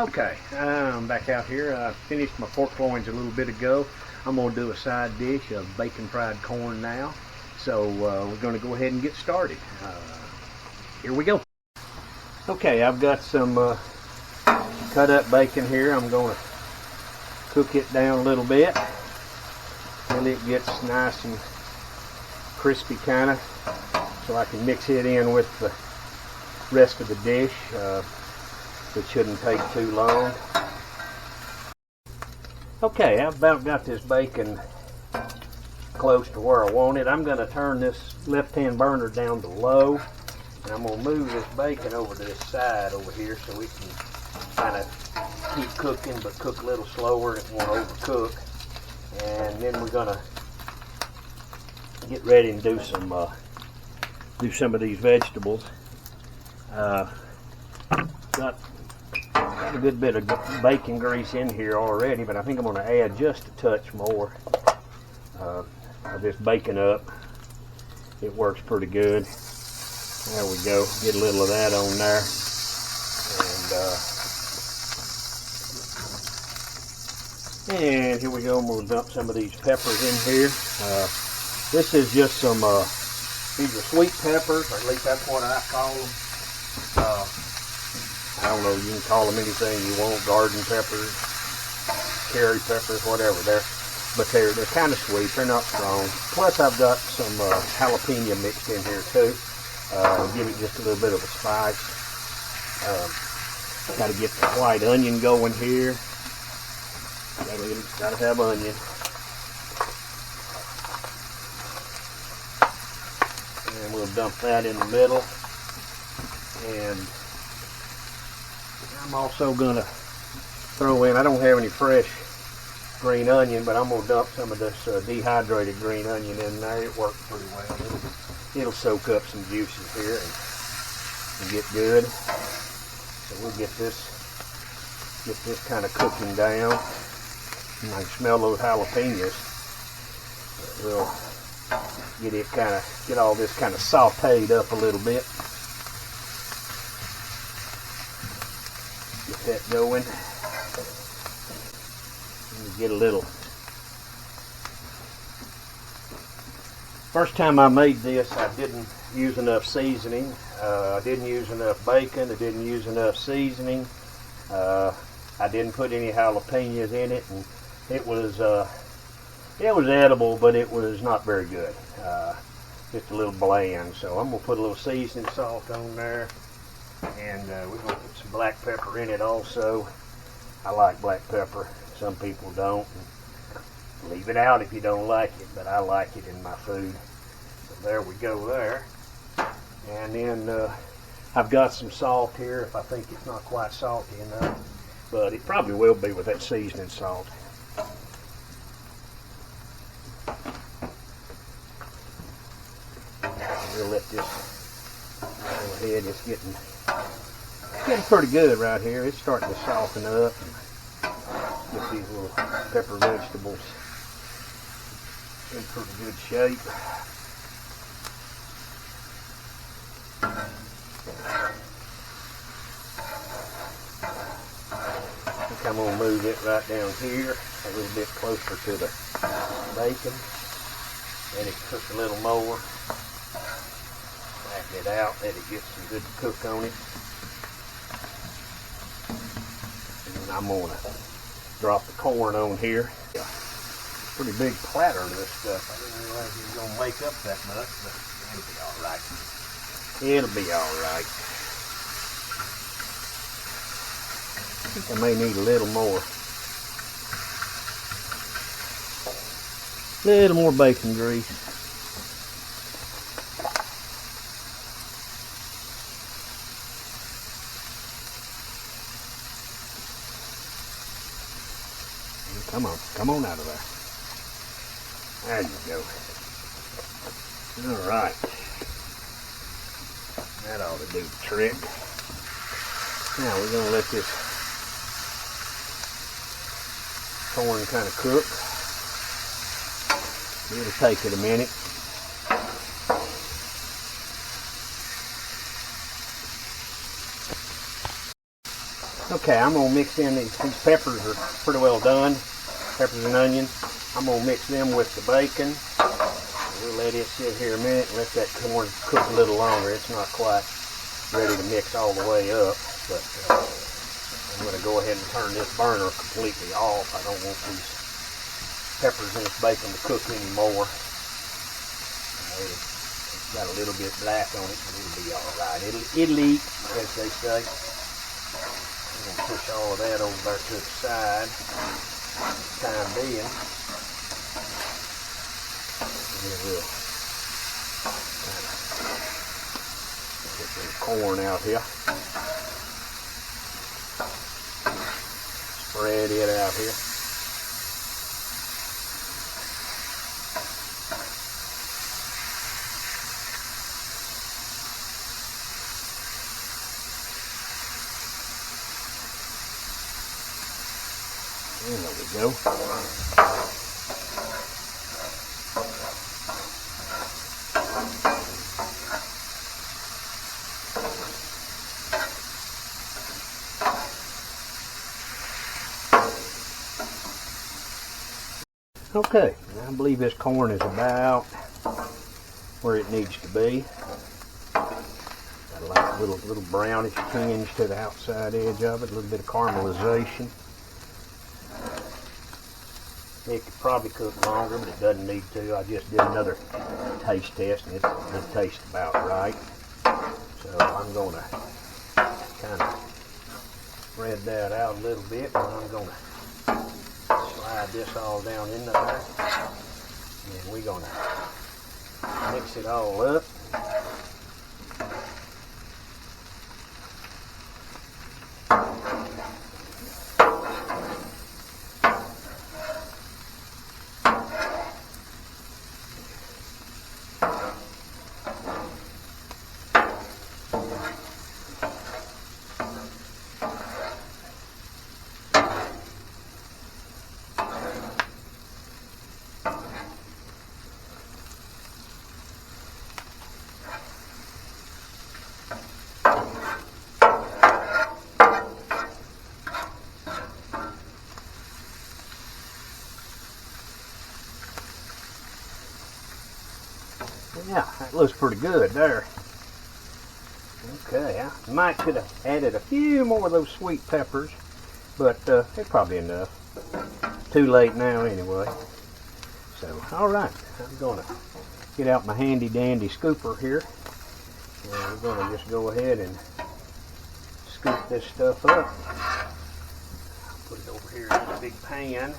Okay, I'm back out here. I finished my pork loins a little bit ago. I'm going to do a side dish of bacon fried corn now. So we're going to go ahead and get started. Here we go. Okay, I've got some cut up bacon here. I'm going to cook it down a little bit until it gets nice and crispy kind of, so I can mix it in with the rest of the dish. It shouldn't take too long. Okay, I've about got this bacon close to where I want it. I'm going to turn this left-hand burner down to low, and I'm going to move this bacon over to this side over here so we can kind of keep cooking, but cook a little slower. It won't overcook. And then we're going to get ready and do some of these vegetables. Got a good bit of bacon grease in here already, but I think I'm going to add just a touch more of this bacon up. It works pretty good. There we go. Get a little of that on there. And here we go. I'm going to dump some of these peppers in here. This is just some, these are sweet peppers, or at least that's what I call them. I don't know, you can call them anything you want, garden peppers, cherry peppers, whatever. But they're kind of sweet, they're not strong. Plus I've got some jalapeno mixed in here too. Give it just a little bit of a spice. Got to get the white onion going here. Got to have onion. And we'll dump that in the middle. And I'm also going to throw in, I don't have any fresh green onion, but I'm going to dump some of this dehydrated green onion in there. It works pretty well. It'll soak up some juices here and get good. So we'll get this kind of cooking down. And I can smell those jalapenos. We'll get all this kind of sauteed up a little bit. Get that going. And get a little. First time I made this, I didn't use enough seasoning. I didn't use enough bacon. I didn't use enough seasoning. I didn't put any jalapenos in it, and it was edible, but it was not very good. Just a little bland. So I'm gonna put a little seasoning salt on there, and we're gonna put some black pepper in it also. I like black pepper. Some people don't. Leave it out if you don't like it, but I like it in my food. So there we go there. And then I've got some salt here if I think it's not quite salty enough, but it probably will be with that seasoning salt. We'll let this go ahead. It's getting pretty good right here. It's starting to soften up. Get these little pepper vegetables in pretty good shape. I think I'm going to move it right down here a little bit closer to the bacon. Let it cook a little more. Back it out, let it get some good cook on it. And then I'm going to drop the corn on here. Pretty big platter of this stuff. I didn't realize it was going to make up that much, but it'll be all right. It'll be all right. I think I may need a little more. Little more bacon grease. Come on out of there. There you go. All right. That ought to do the trick. Now we're going to let this corn kind of cook. It'll take it a minute. Okay, I'm gonna mix in these peppers are pretty well done. Peppers and onions. I'm gonna mix them with the bacon. We'll let it sit here a minute and let that corn cook a little longer. It's not quite ready to mix all the way up, but I'm gonna go ahead and turn this burner completely off. I don't want these peppers and this bacon to cook anymore. It's got a little bit black on it, but it'll be all right. It'll eat, as they say. I'm gonna push all of that over there to the side for the time being. And then we'll kind of get some corn out here. Spread it out here. And there we go. Okay, I believe this corn is about where it needs to be. Got a like little brownish tinge to the outside edge of it, a little bit of caramelization. It could probably cook longer, but it doesn't need to. I just did another taste test, and it tastes about right. So I'm going to kind of spread that out a little bit, and I'm going to slide this all down in there. And we're going to mix it all up. Yeah, that looks pretty good there. Okay, I might could have added a few more of those sweet peppers, but they're probably enough. Too late now anyway. So, alright, I'm going to get out my handy dandy scooper here. And we're going to just go ahead and scoop this stuff up. Put it over here in the big pan.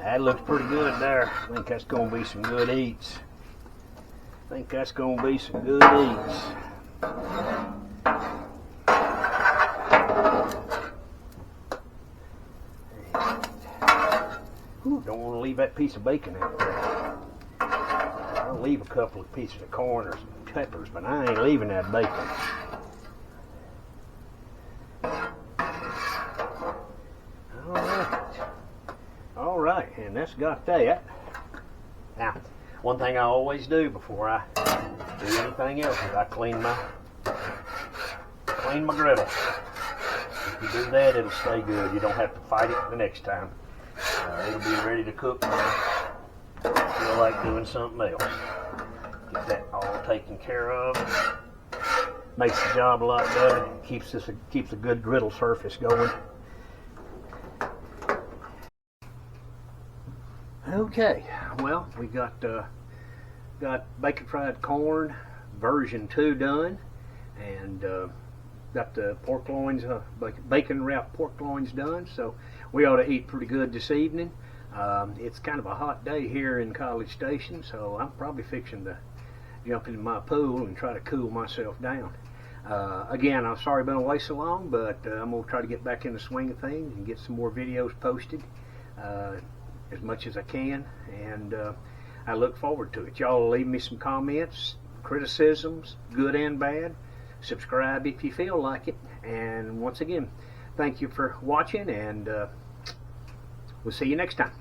That looks pretty good there. I think that's going to be some good eats. Ooh, don't want to leave that piece of bacon out there. I'll leave a couple of pieces of corn or some peppers, but I ain't leaving that bacon. Alright, and that's got that. Now, one thing I always do before I do anything else is I clean my griddle. If you do that, it'll stay good. You don't have to fight it the next time. It'll be ready to cook when you feel like doing something else. Get that all taken care of. Makes the job a lot better. Keeps a good griddle surface going. Okay, well, we got bacon fried corn version 2 done, and got the pork loins, bacon wrapped pork loins done. So we ought to eat pretty good this evening. It's kind of a hot day here in College Station, so I'm probably fixing to jump into my pool and try to cool myself down. Again, I'm sorry I've been away so long, but I'm going to try to get back in the swing of things and get some more videos posted. as much as I can, and I look forward to it. Y'all leave me some comments, criticisms, good and bad. Subscribe if you feel like it. And once again, thank you for watching, and we'll see you next time.